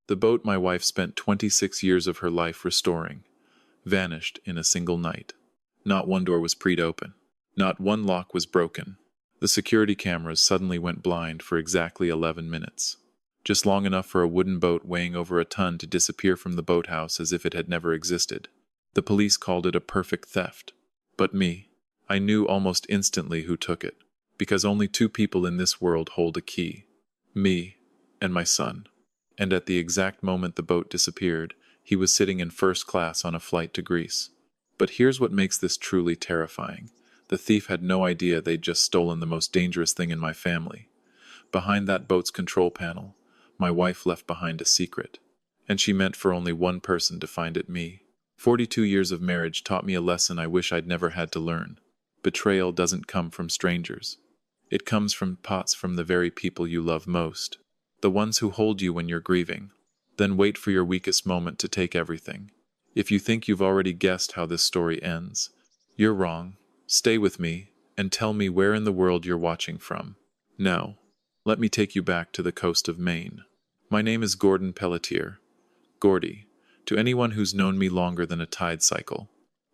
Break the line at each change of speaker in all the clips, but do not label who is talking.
The boat my wife spent 26 years of her life restoring vanished in a single night. Not one door was pried open. Not one lock was broken. The security cameras suddenly went blind for exactly 11 minutes. Just long enough for a wooden boat weighing over a ton to disappear from the boathouse as if it had never existed. The police called it a perfect theft. But me, I knew almost instantly who took it, because only two people in this world hold a key. Me and my son. And at the exact moment the boat disappeared, he was sitting in first class on a flight to Greece. But here's what makes this truly terrifying. The thief had no idea they'd just stolen the most dangerous thing in my family. Behind that boat's control panel, my wife left behind a secret. And she meant for only one person to find it: me. 42 years of marriage taught me a lesson I wish I'd never had to learn. Betrayal doesn't come from strangers. It comes from the very people you love most. The ones who hold you when you're grieving. Then wait for your weakest moment to take everything. If you think you've already guessed how this story ends, you're wrong. Stay with me and tell me where in the world you're watching from. Now, let me take you back to the coast of Maine. My name is Gordon Pelletier. Gordy, to anyone who's known me longer than a tide cycle.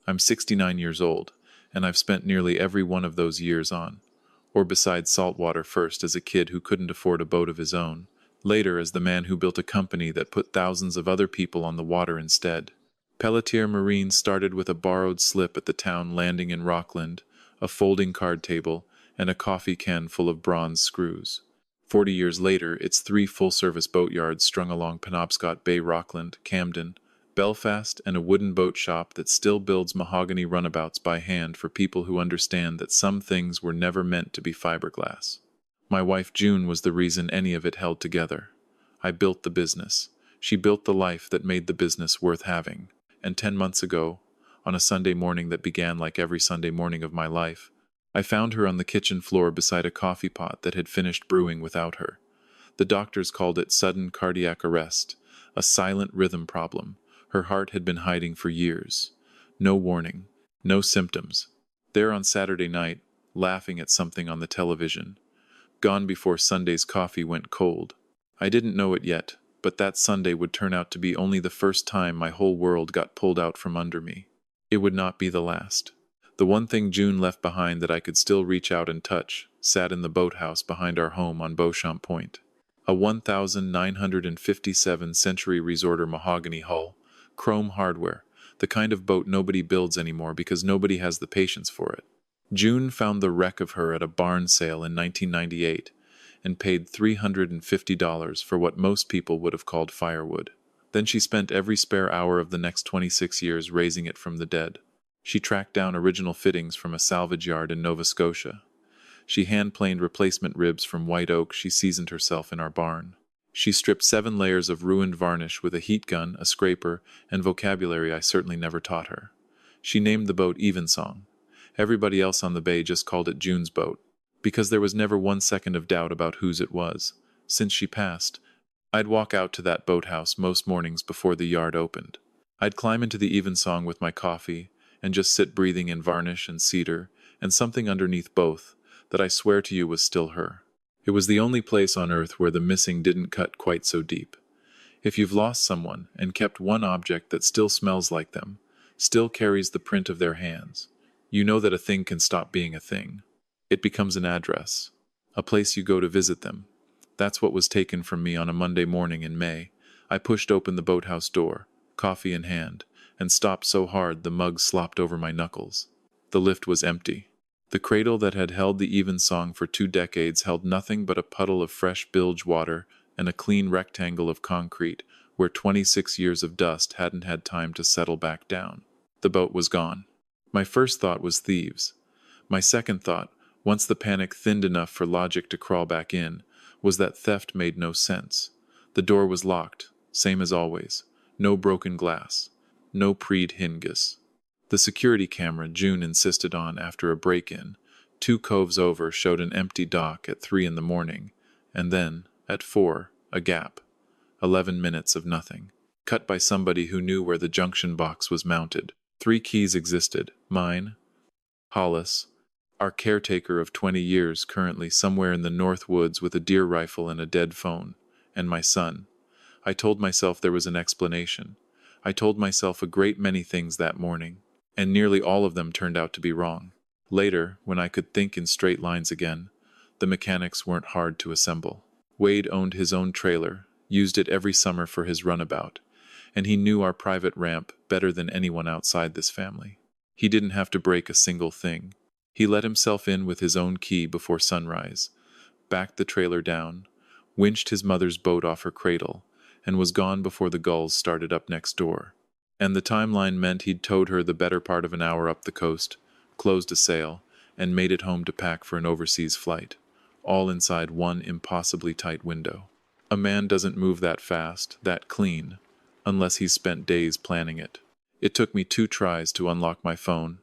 I'm 69 years old, and I've spent nearly every one of those years on, or beside saltwater, first as a kid who couldn't afford a boat of his own, later as the man who built a company that put thousands of other people on the water instead. Pelletier Marine started with a borrowed slip at the town landing in Rockland, a folding card table, and a coffee can full of bronze screws. 40 years later, it's 3 full-service boatyards strung along Penobscot Bay, Rockland, Camden, Belfast, and a wooden boat shop that still builds mahogany runabouts by hand for people who understand that some things were never meant to be fiberglass. My wife June was the reason any of it held together. I built the business. She built the life that made the business worth having. And 10 months ago, on a Sunday morning that began like every Sunday morning of my life, I found her on the kitchen floor beside a coffee pot that had finished brewing without her. The doctors called it sudden cardiac arrest, a silent rhythm problem her heart had been hiding for years. No warning, no symptoms. There on Saturday night, laughing at something on the television. Gone before Sunday's coffee went cold. I didn't know it yet, but that Sunday would turn out to be only the first time my whole world got pulled out from under me. It would not be the last. The one thing June left behind that I could still reach out and touch sat in the boathouse behind our home on Beauchamp Point. A 1957 Century Resorter mahogany hull, chrome hardware, the kind of boat nobody builds anymore because nobody has the patience for it. June found the wreck of her at a barn sale in 1998 and paid $350 for what most people would have called firewood. Then she spent every spare hour of the next 26 years raising it from the dead. She tracked down original fittings from a salvage yard in Nova Scotia. She hand-planed replacement ribs from white oak she seasoned herself in our barn. She stripped 7 layers of ruined varnish with a heat gun, a scraper, and vocabulary I certainly never taught her. She named the boat Evensong. Everybody else on the bay just called it June's boat, because there was never 1 second of doubt about whose it was. Since she passed, I'd walk out to that boathouse most mornings before the yard opened. I'd climb into the Evensong with my coffee and just sit breathing in varnish and cedar and something underneath both that I swear to you was still her. It was the only place on earth where the missing didn't cut quite so deep. If you've lost someone and kept one object that still smells like them, still carries the print of their hands, you know that a thing can stop being a thing. It becomes an address, a place you go to visit them. That's what was taken from me on a Monday morning in May. I pushed open the boathouse door, coffee in hand, and stopped so hard the mug slopped over my knuckles. The lift was empty. The cradle that had held the Evensong for 2 decades held nothing but a puddle of fresh bilge water and a clean rectangle of concrete where 26 years of dust hadn't had time to settle back down. The boat was gone. My first thought was thieves. My second thought, once the panic thinned enough for logic to crawl back in, was that theft made no sense. The door was locked, same as always. No broken glass. No preed hinges. The security camera June insisted on after a break-in, 2 coves over, showed an empty dock at 3 in the morning, and then, at 4, a gap. 11 minutes of nothing. Cut by somebody who knew where the junction box was mounted. 3 keys existed. Mine, Hollis, our caretaker of 20 years currently somewhere in the North Woods with a deer rifle and a dead phone, and my son. I told myself there was an explanation. I told myself a great many things that morning, and nearly all of them turned out to be wrong. Later, when I could think in straight lines again, the mechanics weren't hard to assemble. Wade owned his own trailer, used it every summer for his runabout, and he knew our private ramp better than anyone outside this family. He didn't have to break a single thing. He let himself in with his own key before sunrise, backed the trailer down, winched his mother's boat off her cradle, and was gone before the gulls started up next door. And the timeline meant he'd towed her the better part of an hour up the coast, closed a sail, and made it home to pack for an overseas flight, all inside one impossibly tight window. A man doesn't move that fast, that clean, unless he's spent days planning it. It took me 2 tries to unlock my phone.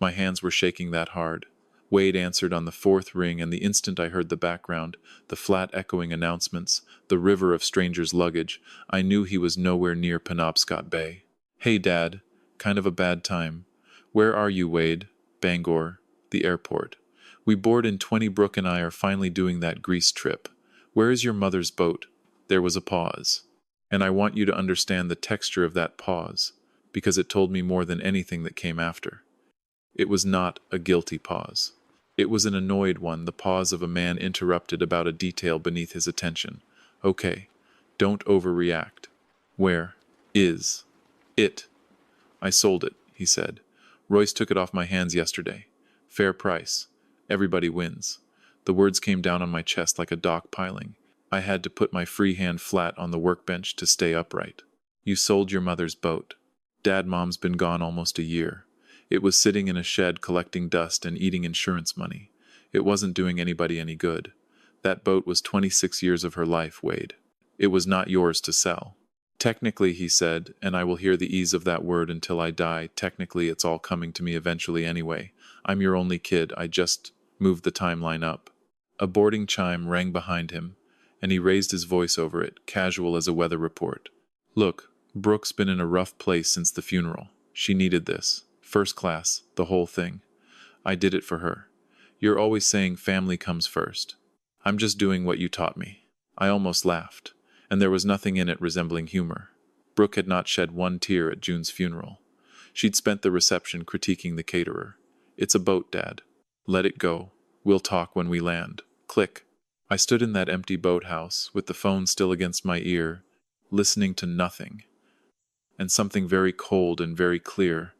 My hands were shaking that hard. Wade answered on the 4th ring, and the instant I heard the background, the flat echoing announcements, the river of strangers' luggage, I knew he was nowhere near Penobscot Bay. "Hey, Dad. Kind of a bad time. Where are you, Wade?" "Bangor. The airport. We board in 20. Brooke and I are finally doing that Greece trip. Where is your mother's boat?" There was a pause. And I want you to understand the texture of that pause, because it told me more than anything that came after. It was not a guilty pause. It was an annoyed one, the pause of a man interrupted about a detail beneath his attention. "Okay, don't overreact. Where is it?" "I sold it," he said. "Royce took it off my hands yesterday. Fair price. Everybody wins." The words came down on my chest like a dock piling. I had to put my free hand flat on the workbench to stay upright. "You sold your mother's boat. Mom's been gone almost a year. It was sitting in a shed collecting dust and eating insurance money. It wasn't doing anybody any good. That boat was 26 years of her life, Wade. It was not yours to sell." "Technically," he said, and I will hear the ease of that word until I die, technically it's all coming to me eventually anyway. I'm your only kid, I just moved the timeline up. A boarding chime rang behind him, and he raised his voice over it, casual as a weather report. "Look, Brooke's been in a rough place since the funeral. She needed this. First class, the whole thing. I did it for her. You're always saying family comes first. I'm just doing what you taught me." I almost laughed, and there was nothing in it resembling humor. Brooke had not shed one tear at June's funeral. She'd spent the reception critiquing the caterer. "It's a boat, Dad. Let it go. We'll talk when we land." Click. I stood in that empty boathouse, with the phone still against my ear, listening to nothing. And something very cold and very clear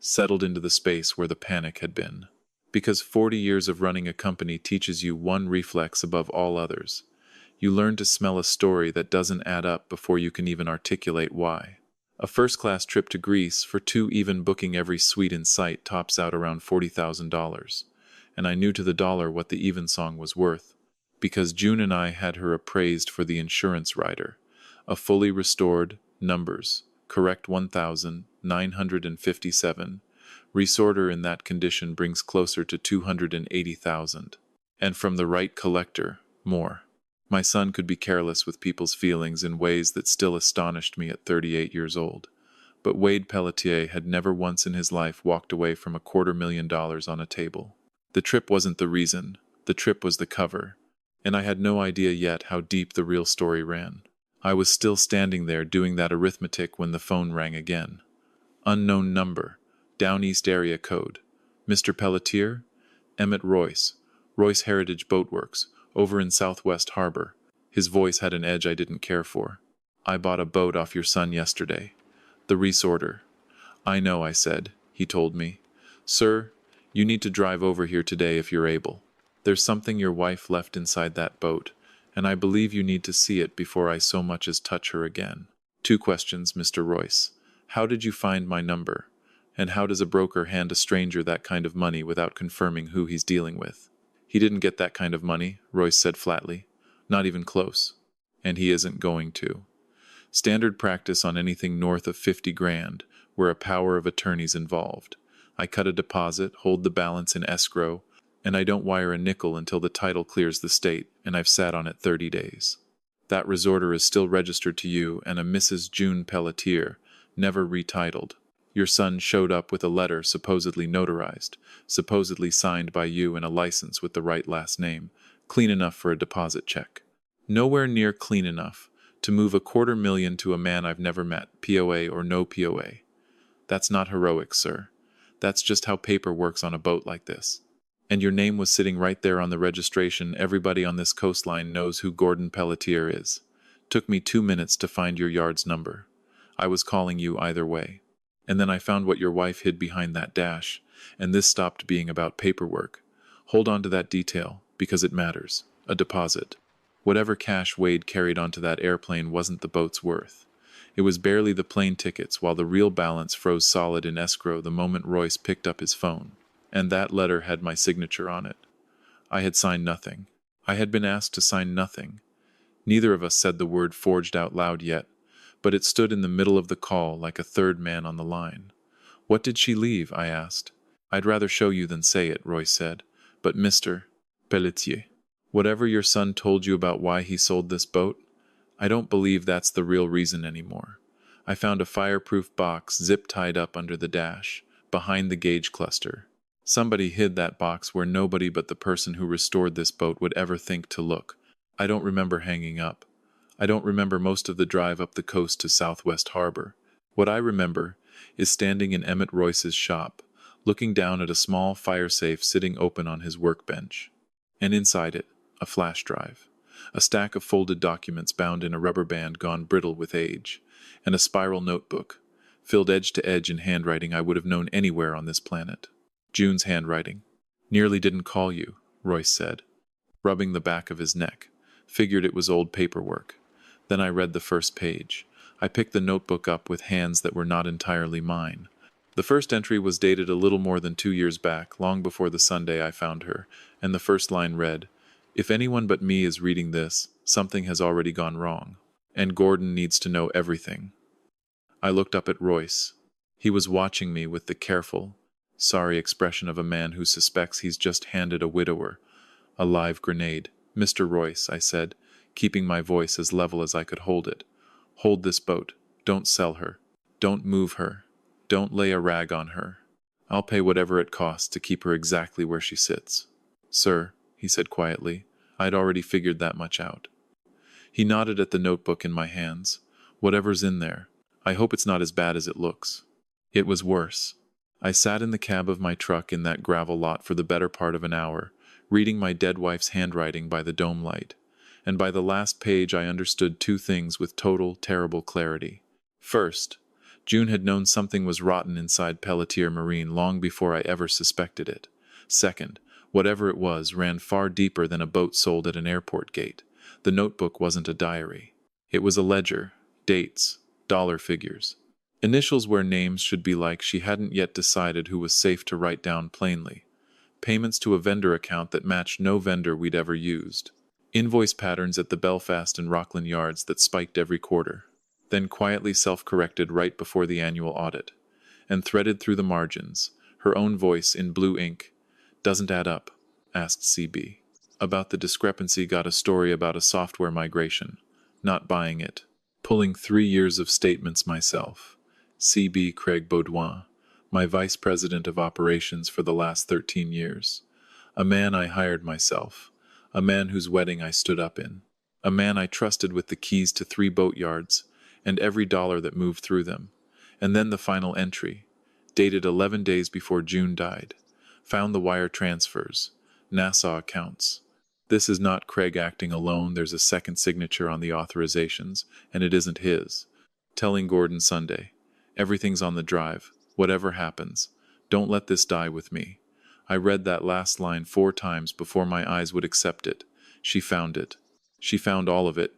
settled into the space where the panic had been. Because 40 years of running a company teaches you one reflex above all others. You learn to smell a story that doesn't add up before you can even articulate why. A first-class trip to Greece for 2, even booking every suite in sight, tops out around $40,000. And I knew to the dollar what the evensong was worth, because June and I had her appraised for the insurance rider. A fully restored, numbers, correct 1,957. Resorter in that condition brings closer to 280,000. And from the right collector, more. My son could be careless with people's feelings in ways that still astonished me at 38 years old. But Wade Pelletier had never once in his life walked away from $250,000 on a table. The trip wasn't the reason. The trip was the cover. And I had no idea yet how deep the real story ran. I was still standing there doing that arithmetic when the phone rang again. Unknown number. Down East area code. "Mr. Pelletier?" "Emmett Royce. Royce Heritage Boatworks, over in Southwest Harbor." His voice had an edge I didn't care for. "I bought a boat off your son yesterday. The resorter." "I know," I said. He told me. "Sir, you need to drive over here today if you're able. There's something your wife left inside that boat, and I believe you need to see it before I so much as touch her again." 2 questions, Mr. Royce. How did you find my number? And how does a broker hand a stranger that kind of money without confirming who he's dealing with? "He didn't get that kind of money," Royce said flatly. "Not even close. And he isn't going to. Standard practice on anything north of 50 grand, where a power of attorney's involved. I cut a deposit, hold the balance in escrow, and I don't wire a nickel until the title clears the state, and I've sat on it 30 days. That resorter is still registered to you and a Mrs. June Pelletier, never retitled. Your son showed up with a letter supposedly notarized, supposedly signed by you, and a license with the right last name, clean enough for a deposit check. Nowhere near clean enough, To move $250,000 to a man I've never met, POA or no POA. That's not heroic, sir. That's just how paper works on a boat like this. And your name was sitting right there on the registration. Everybody on this coastline knows who Gordon Pelletier is. Took me 2 minutes to find your yard's number. I was calling you either way. And then I found what your wife hid behind that dash, and this stopped being about paperwork. Hold on to that detail, because it matters. A deposit. Whatever cash Wade carried onto that airplane wasn't the boat's worth. It was barely the plane tickets, while the real balance froze solid in escrow the moment Royce picked up his phone. And that letter had my signature on it. I had signed nothing. I had been asked to sign nothing. Neither of us said the word forged out loud yet, but it stood in the middle of the call like a third man on the line. What did she leave? I asked. I'd rather show you than say it, Royce said. But Mr. Pelletier, whatever your son told you about why he sold this boat, I don't believe that's the real reason anymore. I found a fireproof box zip-tied up under the dash, behind the gauge cluster. Somebody hid that box where nobody but the person who restored this boat would ever think to look. I don't remember hanging up. I don't remember most of the drive up the coast to Southwest Harbor. What I remember is standing in Emmett Royce's shop, looking down at a small fire safe sitting open on his workbench. And inside it, a flash drive, a stack of folded documents bound in a rubber band gone brittle with age, and a spiral notebook, filled edge to edge in handwriting I would have known anywhere on this planet. June's handwriting. Nearly didn't call you, Royce said, rubbing the back of his neck. Figured it was old paperwork. Then I read the first page. I picked the notebook up with hands that were not entirely mine. The first entry was dated a little more than 2 years back, long before the Sunday I found her, and the first line read, "If anyone but me is reading this, something has already gone wrong, and Gordon needs to know everything." I looked up at Royce. He was watching me with the careful, sorry expression of a man who suspects he's just handed a widower a live grenade. "Mr. Royce," I said, keeping my voice as level as I could hold it. "Hold this boat. Don't sell her. Don't move her. Don't lay a rag on her. I'll pay whatever it costs to keep her exactly where she sits." "Sir," he said quietly, "I'd already figured that much out." He nodded at the notebook in my hands. "Whatever's in there, I hope it's not as bad as it looks." It was worse. I sat in the cab of my truck in that gravel lot for the better part of an hour, reading my dead wife's handwriting by the dome light. And by the last page I understood 2 things with total, terrible clarity. First, June had known something was rotten inside Pelletier Marine long before I ever suspected it. Second, whatever it was ran far deeper than a boat sold at an airport gate. The notebook wasn't a diary. It was a ledger, dates, dollar figures. Initials where names should be like she hadn't yet decided who was safe to write down plainly. Payments to a vendor account that matched no vendor we'd ever used. Invoice patterns at the Belfast and Rockland yards that spiked every quarter. Then quietly self-corrected right before the annual audit. And threaded through the margins, her own voice in blue ink. "Doesn't add up," asked CB. About the discrepancy got a story about a software migration. Not buying it. Pulling 3 years of statements myself. CB Craig Baudouin, my vice president of operations for the last 13 years. A man I hired myself. A man whose wedding I stood up in. A man I trusted with the keys to 3 boatyards, and every dollar that moved through them. And then the final entry, dated 11 days before June died. Found the wire transfers, Nassau accounts. This is not Craig acting alone, there's a second signature on the authorizations, and it isn't his. Telling Gordon Sunday, everything's on the drive, whatever happens, don't let this die with me. I read that last line 4 times before my eyes would accept it. She found it. She found all of it,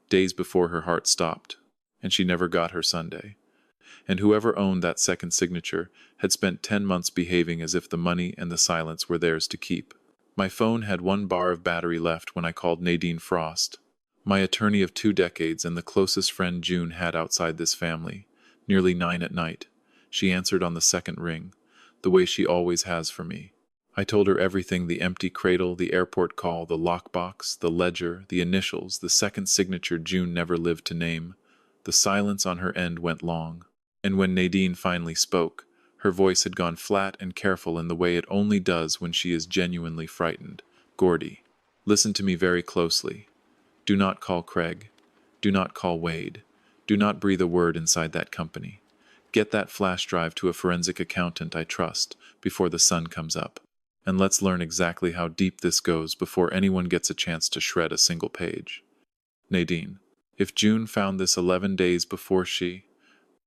days before her heart stopped, and she never got her Sunday. And whoever owned that second signature had spent 10 months behaving as if the money and the silence were theirs to keep. My phone had 1 bar of battery left when I called Nadine Frost, my attorney of 2 decades and the closest friend June had outside this family. Nearly 9 at night. She answered on the second ring, the way she always has for me. I told her everything: the empty cradle, the airport call, the lockbox, the ledger, the initials, the second signature June never lived to name. The silence on her end went long. And when Nadine finally spoke, her voice had gone flat and careful in the way it only does when she is genuinely frightened. "Gordy, listen to me very closely. Do not call Craig. Do not call Wade. Do not breathe a word inside that company. Get that flash drive to a forensic accountant I trust before the sun comes up. And let's learn exactly how deep this goes before anyone gets a chance to shred a single page. Nadine, if June found this 11 days before she...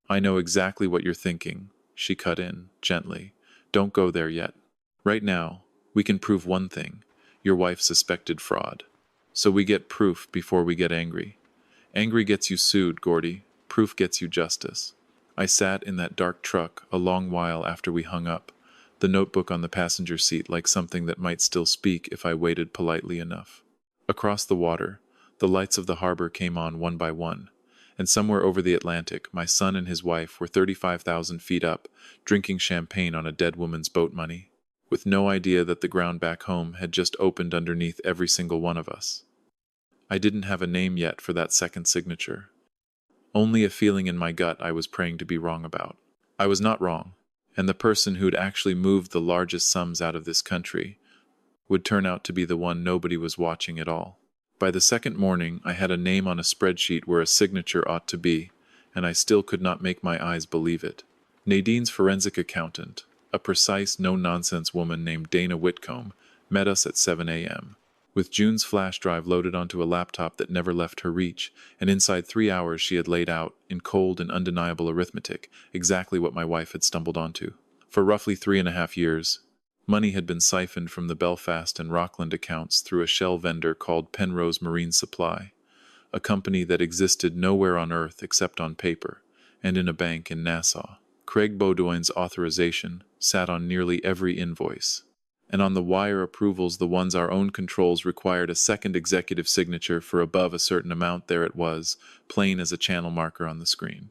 I know exactly what you're thinking, she cut in, gently. Don't go there yet. Right now, we can prove one thing. Your wife suspected fraud. So we get proof before we get angry. Angry gets you sued, Gordy. Proof gets you justice. I sat in that dark truck a long while after we hung up, the notebook on the passenger seat like something that might still speak if I waited politely enough. Across the water, the lights of the harbor came on one by one, and somewhere over the Atlantic, my son and his wife were 35,000 feet up, drinking champagne on a dead woman's boat money, with no idea that the ground back home had just opened underneath every single one of us. I didn't have a name yet for that second signature. Only a feeling in my gut I was praying to be wrong about. I was not wrong, and the person who'd actually moved the largest sums out of this country would turn out to be the one nobody was watching at all. By the second morning, I had a name on a spreadsheet where a signature ought to be, and I still could not make my eyes believe it. Nadine's forensic accountant, a precise, no-nonsense woman named Dana Whitcomb, met us at 7 a.m. with June's flash drive loaded onto a laptop that never left her reach, and inside 3 hours she had laid out, in cold and undeniable arithmetic, exactly what my wife had stumbled onto. For roughly 3.5 years, money had been siphoned from the Belfast and Rockland accounts through a shell vendor called Penrose Marine Supply, a company that existed nowhere on Earth except on paper, and in a bank in Nassau. Craig Beaudoin's authorization sat on nearly every invoice, and on the wire approvals, the ones our own controls required a second executive signature for above a certain amount. There it was, plain as a channel marker on the screen.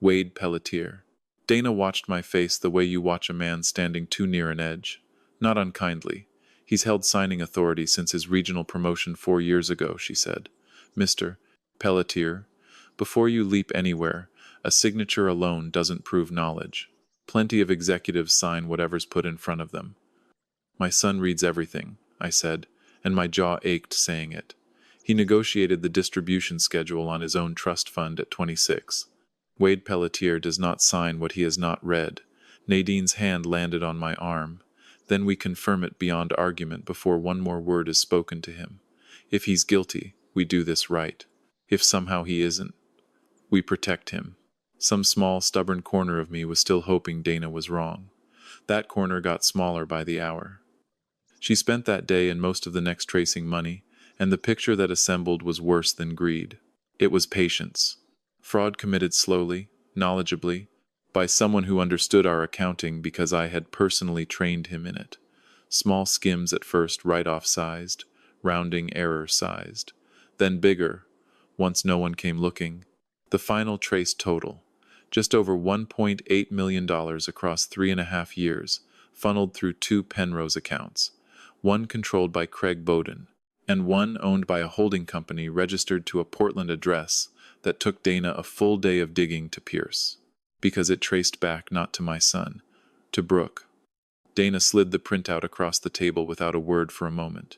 Wade Pelletier. Dana watched my face the way you watch a man standing too near an edge. Not unkindly. He's held signing authority since his regional promotion 4 years ago, she said. Mr. Pelletier, before you leap anywhere, a signature alone doesn't prove knowledge. Plenty of executives sign whatever's put in front of them. My son reads everything, I said, and my jaw ached saying it. He negotiated the distribution schedule on his own trust fund at 26. Wade Pelletier does not sign what he has not read. Nadine's hand landed on my arm. Then we confirm it beyond argument before one more word is spoken to him. If he's guilty, we do this right. If somehow he isn't, we protect him. Some small, stubborn corner of me was still hoping Dana was wrong. That corner got smaller by the hour. She spent that day and most of the next tracing money, and the picture that assembled was worse than greed. It was patience. Fraud committed slowly, knowledgeably, by someone who understood our accounting because I had personally trained him in it. Small skims at first, write-off sized, rounding error sized, then bigger, once no one came looking. The final trace total, just over $1.8 million across 3.5 years, funneled through 2 Penrose accounts, one controlled by Craig Beaudoin, and one owned by a holding company registered to a Portland address that took Dana a full day of digging to pierce, because it traced back not to my son, to Brooke. Dana slid the printout across the table without a word for a moment.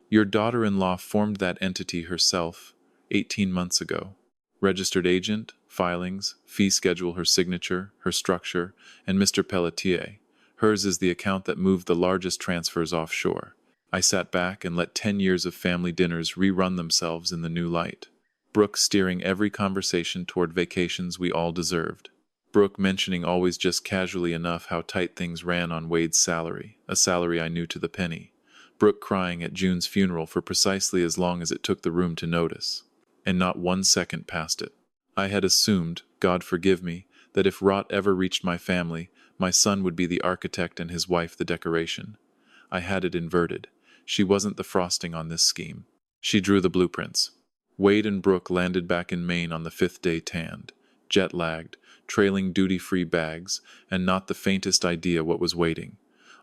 Your daughter-in-law formed that entity herself 18 months ago. Registered agent, filings, fee schedule, her signature, her structure, and Mr. Pelletier. Hers is the account that moved the largest transfers offshore. I sat back and let 10 years of family dinners rerun themselves in the new light. Brooke steering every conversation toward vacations we all deserved. Brooke mentioning always just casually enough how tight things ran on Wade's salary, a salary I knew to the penny. Brooke crying at June's funeral for precisely as long as it took the room to notice. And not 1 second past it. I had assumed, God forgive me, that if rot ever reached my family, my son would be the architect and his wife the decoration. I had it inverted. She wasn't the frosting on this scheme. She drew the blueprints. Wade and Brooke landed back in Maine on the 5th day tanned, jet-lagged, trailing duty-free bags, and not the faintest idea what was waiting.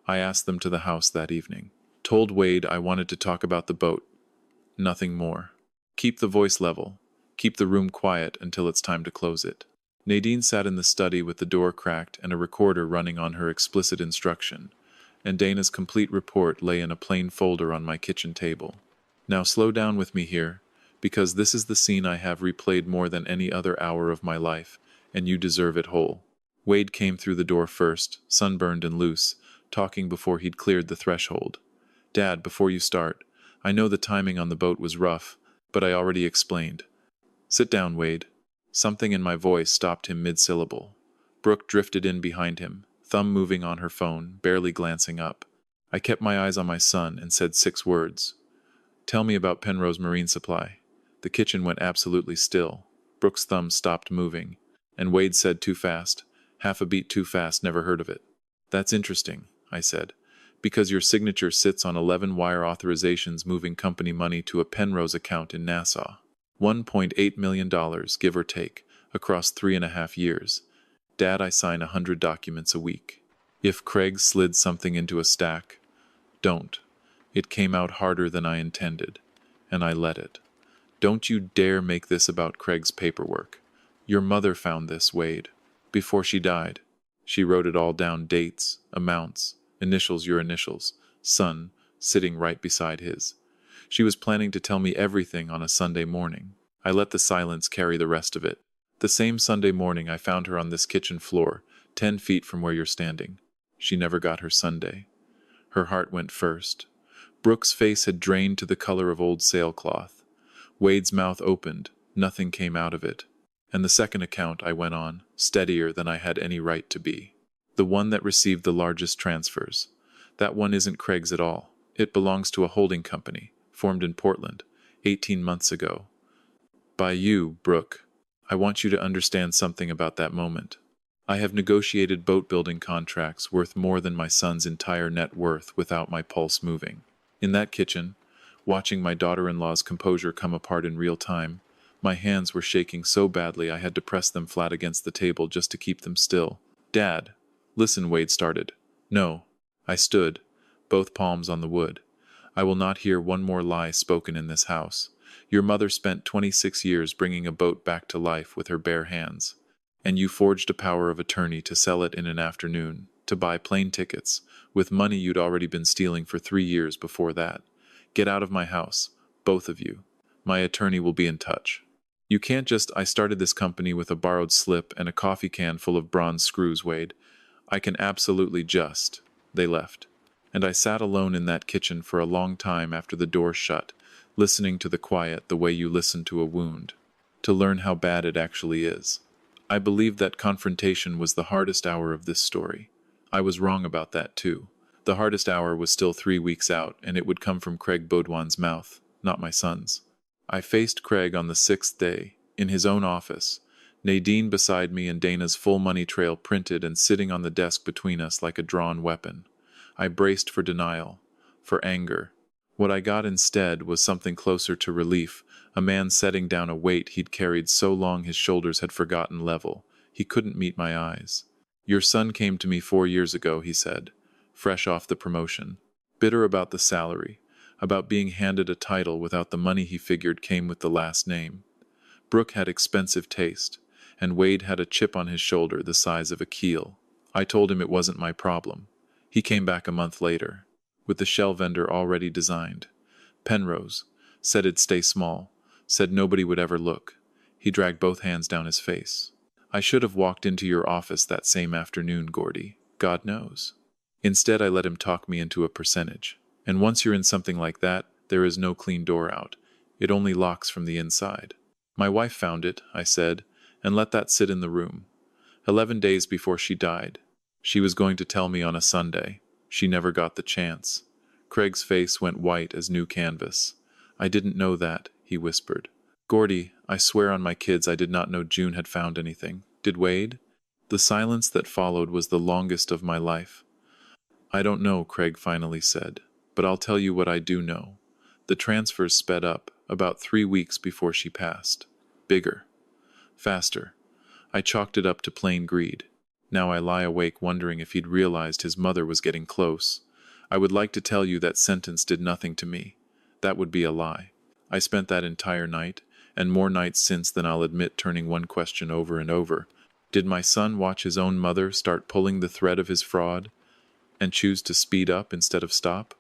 I asked them to the house that evening. Told Wade I wanted to talk about the boat. Nothing more. Keep the voice level. Keep the room quiet until it's time to close it. Nadine sat in the study with the door cracked and a recorder running on her explicit instruction, and Dana's complete report lay in a plain folder on my kitchen table. Now slow down with me here. Because this is the scene I have replayed more than any other hour of my life, and you deserve it whole. Wade came through the door first, sunburned and loose, talking before he'd cleared the threshold. Dad, before you start, I know the timing on the boat was rough, but I already explained. Sit down, Wade. Something in my voice stopped him mid-syllable. Brooke drifted in behind him, thumb moving on her phone, barely glancing up. I kept my eyes on my son and said 6 words. Tell me about Penrose Marine Supply. The kitchen went absolutely still. Brooke's thumb stopped moving, and Wade said too fast. Half a beat too fast, never heard of it. That's interesting, I said, because your signature sits on 11 wire authorizations moving company money to a Penrose account in Nassau. $1.8 million, give or take, across 3.5 years. Dad, I sign 100 documents a week. If Craig slid something into a stack, don't. It came out harder than I intended, and I let it. Don't you dare make this about Craig's paperwork. Your mother found this, Wade. Before she died. She wrote it all down, dates, amounts, initials, your initials, son, sitting right beside his. She was planning to tell me everything on a Sunday morning. I let the silence carry the rest of it. The same Sunday morning I found her on this kitchen floor, 10 feet from where you're standing. She never got her Sunday. Her heart went first. Brooke's face had drained to the color of old sailcloth. Wade's mouth opened. Nothing came out of it. And the second account, I went on, steadier than I had any right to be. The one that received the largest transfers. That one isn't Craig's at all. It belongs to a holding company, formed in Portland, 18 months ago. By you, Brooke. I want you to understand something about that moment. I have negotiated boat-building contracts worth more than my son's entire net worth without my pulse moving. In that kitchen, watching my daughter-in-law's composure come apart in real time, my hands were shaking so badly I had to press them flat against the table just to keep them still. Dad. Listen, Wade started. No. I stood, both palms on the wood. I will not hear one more lie spoken in this house. Your mother spent 26 years bringing a boat back to life with her bare hands. And you forged a power of attorney to sell it in an afternoon, to buy plane tickets, with money you'd already been stealing for 3 years before that. Get out of my house, both of you. My attorney will be in touch. You can't just, I started this company with a borrowed slip and a coffee can full of bronze screws, Wade. I can absolutely just. They left. And I sat alone in that kitchen for a long time after the door shut, listening to the quiet the way you listen to a wound, to learn how bad it actually is. I believed that confrontation was the hardest hour of this story. I was wrong about that too. The hardest hour was still 3 weeks out, and it would come from Craig Baudouin's mouth, not my son's. I faced Craig on the 6th day, in his own office, Nadine beside me and Dana's full money trail printed and sitting on the desk between us like a drawn weapon. I braced for denial, for anger. What I got instead was something closer to relief, a man setting down a weight he'd carried so long his shoulders had forgotten level. He couldn't meet my eyes. Your son came to me 4 years ago, he said, fresh off the promotion, bitter about the salary, about being handed a title without the money he figured came with the last name. Brooke had expensive taste, and Wade had a chip on his shoulder the size of a keel. I told him it wasn't my problem. He came back a month later, with the shell vendor already designed. Penrose, said it'd stay small, said nobody would ever look. He dragged both hands down his face. I should have walked into your office that same afternoon, Gordy. God knows. Instead, I let him talk me into a percentage. And once you're in something like that, there is no clean door out. It only locks from the inside. My wife found it, I said, and let that sit in the room. 11 days before she died. She was going to tell me on a Sunday. She never got the chance. Craig's face went white as new canvas. I didn't know that, he whispered. Gordy, I swear on my kids I did not know June had found anything. Did Wade? The silence that followed was the longest of my life. I don't know, Craig finally said, but I'll tell you what I do know. The transfers sped up, about 3 weeks before she passed. Bigger. Faster. I chalked it up to plain greed. Now I lie awake wondering if he'd realized his mother was getting close. I would like to tell you that sentence did nothing to me. That would be a lie. I spent that entire night, and more nights since than I'll admit, turning one question over and over. Did my son watch his own mother start pulling the thread of his fraud, and choose to speed up instead of stop?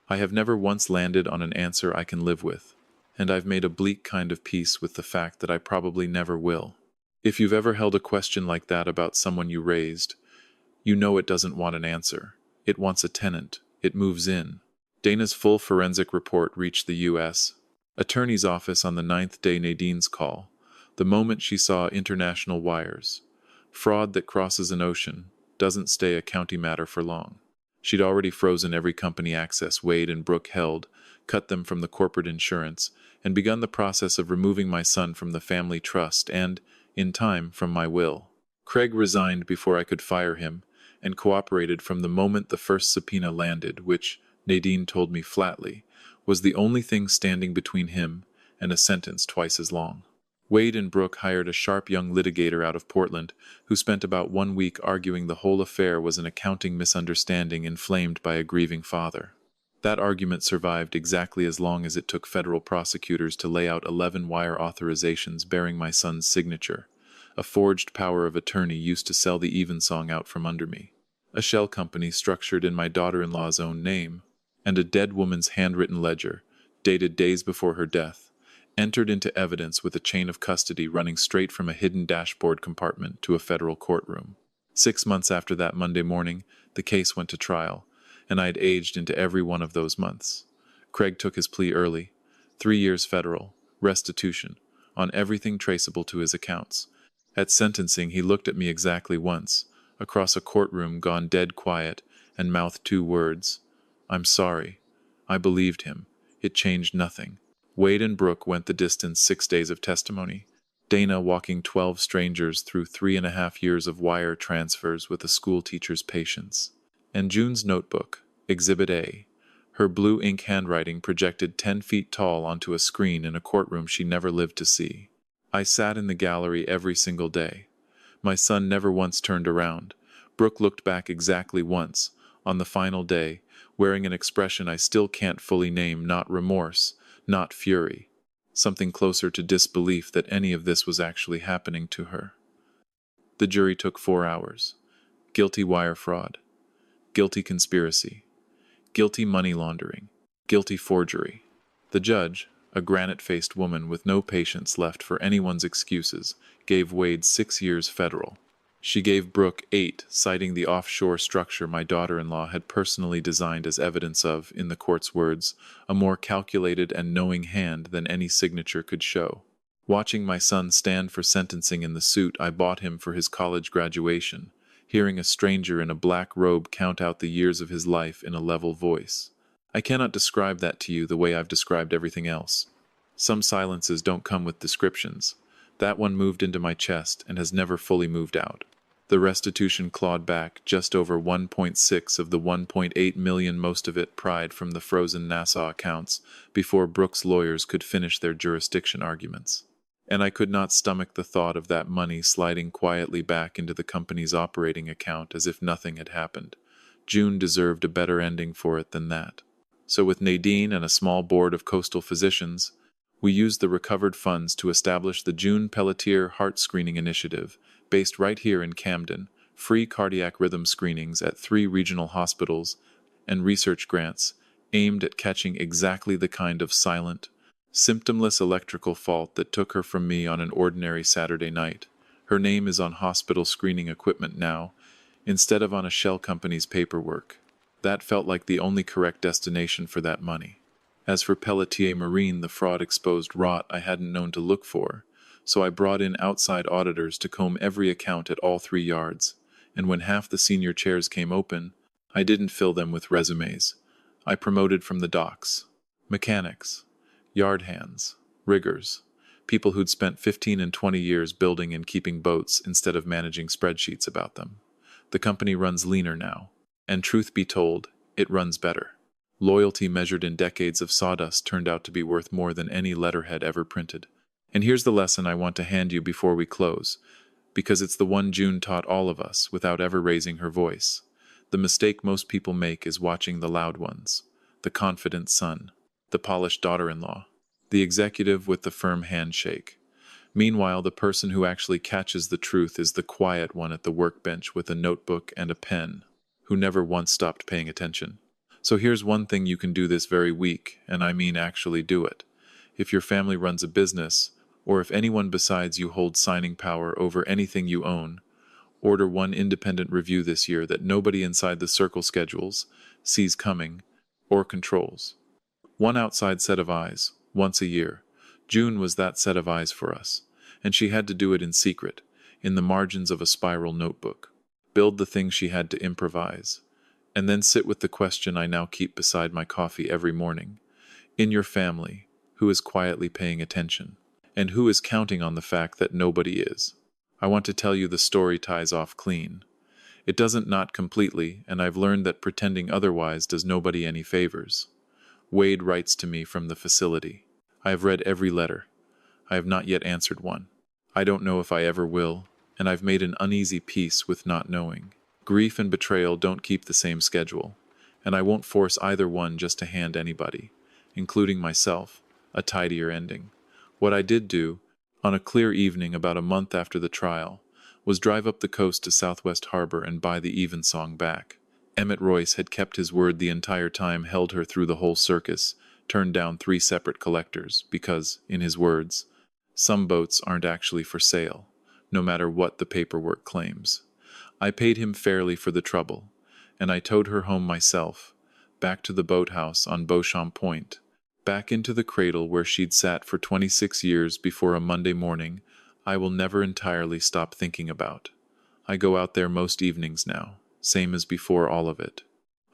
I have never once landed on an answer I can live with. and I've made a bleak kind of peace with the fact that I probably never will. If you've ever held a question like that about someone you raised, you know it doesn't want an answer. It wants a tenant. It moves in. Dana's full forensic report reached the U.S. Attorney's office on the 9th day Nadine's call, the moment she saw international wires. Fraud that crosses an ocean doesn't stay a county matter for long. She'd already frozen every company access Wade and Brooke held, cut them from the corporate insurance, and begun the process of removing my son from the family trust and, in time, from my will. Craig resigned before I could fire him, and cooperated from the moment the first subpoena landed, which, Nadine told me flatly, was the only thing standing between him and a sentence twice as long. Wade and Brooke hired a sharp young litigator out of Portland, who spent about 1 week arguing the whole affair was an accounting misunderstanding inflamed by a grieving father. That argument survived exactly as long as it took federal prosecutors to lay out 11 wire authorizations bearing my son's signature, a forged power of attorney used to sell the Evensong out from under me, a shell company structured in my daughter-in-law's own name, and a dead woman's handwritten ledger, dated days before her death, entered into evidence with a chain of custody running straight from a hidden dashboard compartment to a federal courtroom. 6 months after that Monday morning, the case went to trial, and I had aged into every one of those months. Craig took his plea early, 3 years federal, restitution, on everything traceable to his accounts. At sentencing, he looked at me exactly once, across a courtroom gone dead quiet, and mouthed 2 words. I'm sorry. I believed him. It changed nothing. Wade and Brooke went the distance 6 days of testimony. Dana walking 12 strangers through 3.5 years of wire transfers with a school teacher's patience. And June's notebook, Exhibit A, her blue ink handwriting projected 10 feet tall onto a screen in a courtroom she never lived to see. I sat in the gallery every single day. My son never once turned around. Brooke looked back exactly once, on the final day, wearing an expression I still can't fully name, not remorse, not fury, something closer to disbelief that any of this was actually happening to her. The jury took 4 hours. Guilty wire fraud. Guilty conspiracy. Guilty money laundering. Guilty forgery. The judge, a granite-faced woman with no patience left for anyone's excuses, gave Wade 6 years federal. She gave Brooke 8, citing the offshore structure my daughter-in-law had personally designed as evidence of, in the court's words, a more calculated and knowing hand than any signature could show. Watching my son stand for sentencing in the suit I bought him for his college graduation, hearing a stranger in a black robe count out the years of his life in a level voice. I cannot describe that to you the way I've described everything else. Some silences don't come with descriptions. That one moved into my chest and has never fully moved out. The restitution clawed back just over 1.6 of the 1.8 million, most of it pried from the frozen Nassau accounts, before Brooke's lawyers could finish their jurisdiction arguments. And I could not stomach the thought of that money sliding quietly back into the company's operating account as if nothing had happened. June deserved a better ending for it than that. So with Nadine and a small board of coastal physicians, we used the recovered funds to establish the June Pelletier Heart Screening Initiative, based right here in Camden, free cardiac rhythm screenings at 3 regional hospitals, and research grants aimed at catching exactly the kind of silent, symptomless electrical fault that took her from me on an ordinary Saturday night. Her name is on hospital screening equipment now, instead of on a shell company's paperwork. That felt like the only correct destination for that money. As for Pelletier Marine, the fraud exposed rot I hadn't known to look for, so I brought in outside auditors to comb every account at all 3 yards, and when half the senior chairs came open, I didn't fill them with resumes. I promoted from the docks. Mechanics, yard hands, riggers, people who'd spent 15 and 20 years building and keeping boats instead of managing spreadsheets about them. The company runs leaner now, and truth be told, it runs better. Loyalty measured in decades of sawdust turned out to be worth more than any letterhead ever printed. And here's the lesson I want to hand you before we close, because it's the one June taught all of us without ever raising her voice. The mistake most people make is watching the loud ones, the confident son, the polished daughter-in-law, the executive with the firm handshake. Meanwhile, the person who actually catches the truth is the quiet one at the workbench with a notebook and a pen, who never once stopped paying attention. So here's one thing you can do this very week, and I mean actually do it. if your family runs a business, or if anyone besides you holds signing power over anything you own, order one independent review this year that nobody inside the circle schedules, sees coming, or controls. One outside set of eyes, once a year. June was that set of eyes for us, and she had to do it in secret, in the margins of a spiral notebook. Build the things she had to improvise, and then sit with the question I now keep beside my coffee every morning. In your family, who is quietly paying attention? And who is counting on the fact that nobody is? I want to tell you the story ties off clean. It doesn't, not completely, and I've learned that pretending otherwise does nobody any favors. Wade writes to me from the facility. I have read every letter. I have not yet answered one. I don't know if I ever will, and I've made an uneasy peace with not knowing. Grief and betrayal don't keep the same schedule, and I won't force either one just to hand anybody, including myself, a tidier ending. What I did do, on a clear evening about a month after the trial, was drive up the coast to Southwest Harbor and buy the Evensong back. Emmett Royce had kept his word the entire time, held her through the whole circus, turned down 3 separate collectors, because, in his words, some boats aren't actually for sale, no matter what the paperwork claims. I paid him fairly for the trouble, and I towed her home myself, back to the boathouse on Beauchamp Point, back into the cradle where she'd sat for 26 years before a Monday morning I will never entirely stop thinking about. I go out there most evenings now, same as before all of it.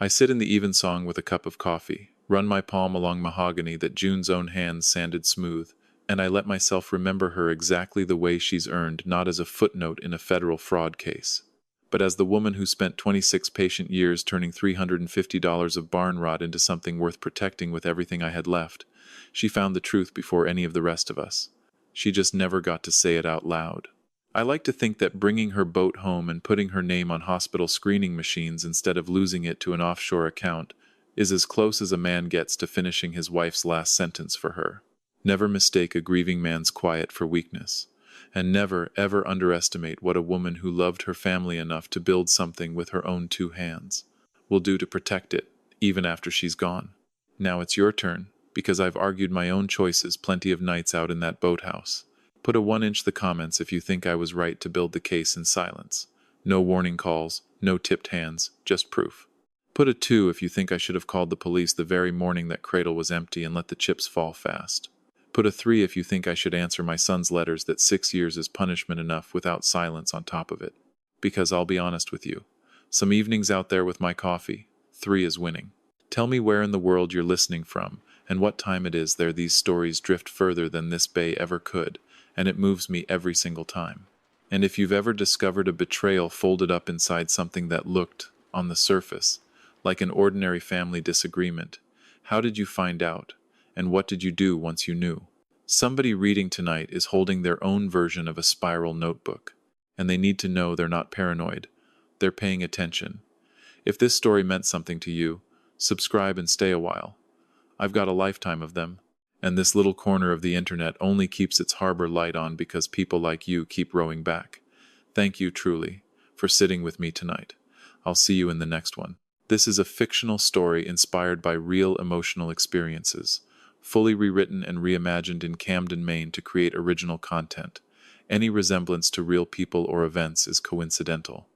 I sit in the Evensong with a cup of coffee, run my palm along mahogany that June's own hands sanded smooth, and I let myself remember her exactly the way she's earned, not as a footnote in a federal fraud case, but as the woman who spent 26 patient years turning $350 of barn rot into something worth protecting with everything I had left. She found the truth before any of the rest of us. She just never got to say it out loud. I like to think that bringing her boat home and putting her name on hospital screening machines instead of losing it to an offshore account is as close as a man gets to finishing his wife's last sentence for her. Never mistake a grieving man's quiet for weakness, and never, ever underestimate what a woman who loved her family enough to build something with her own 2 hands will do to protect it, even after she's gone. Now it's your turn, because I've argued my own choices plenty of nights out in that boathouse. Put a 1 inch the comments if you think I was right to build the case in silence. No warning calls, no tipped hands, just proof. Put a 2 if you think I should have called the police the very morning that cradle was empty and let the chips fall fast. Put a 3 if you think I should answer my son's letters that 6 years is punishment enough without silence on top of it. Because I'll be honest with you, some evenings out there with my coffee, 3 is winning. Tell me where in the world you're listening from, and what time it is there. These stories drift further than this bay ever could, and it moves me every single time. And if you've ever discovered a betrayal folded up inside something that looked, on the surface, like an ordinary family disagreement, how did you find out? And what did you do once you knew? Somebody reading tonight is holding their own version of a spiral notebook, and they need to know they're not paranoid. They're paying attention. If this story meant something to you, subscribe and stay a while. I've got a lifetime of them, and this little corner of the internet only keeps its harbor light on because people like you keep rowing back. Thank you truly for sitting with me tonight. I'll see you in the next one. This is a fictional story inspired by real emotional experiences, fully rewritten and reimagined in Camden, Maine to create original content. Any resemblance to real people or events is coincidental.